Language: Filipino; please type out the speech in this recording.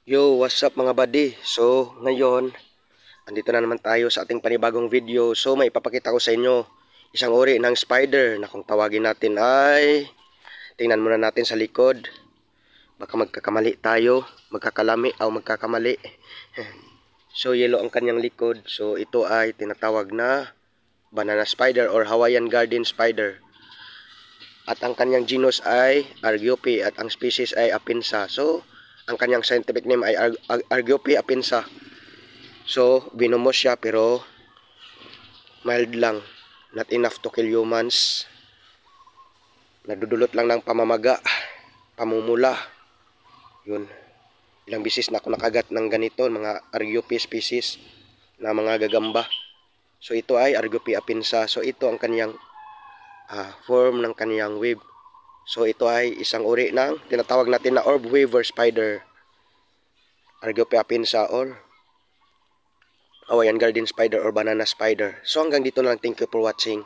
Yo, what's up mga buddy? So, ngayon, andito na naman tayo sa ating panibagong video. So, may ipapakita ko sa inyo isang uri ng spider na kung tawagin natin ay tingnan muna natin sa likod. Baka magkakamali tayo, magkakalami o magkakamali. So, yellow ang kanyang likod. So, ito ay tinatawag na banana spider or Hawaiian garden spider. At ang kanyang genus ay Argiope at ang species ay Apinsa. So, ang kanyang scientific name ay Argiope apinsa. So, binomos siya pero mild lang. Not enough to kill humans. Nadudulot lang ng pamamaga, pamumula. Yun. Ilang bisis na ako nakagat ng ganito, mga Argiope species na mga gagamba. So, ito ay Argiope apinsa. So, ito ang kanyang form ng kanyang web. So, ito ay isang uri ng tinatawag natin na orb weaver spider. Argiope apinsa or Hawaiian garden spider or banana spider. So hanggang dito na lang. Thank you for watching.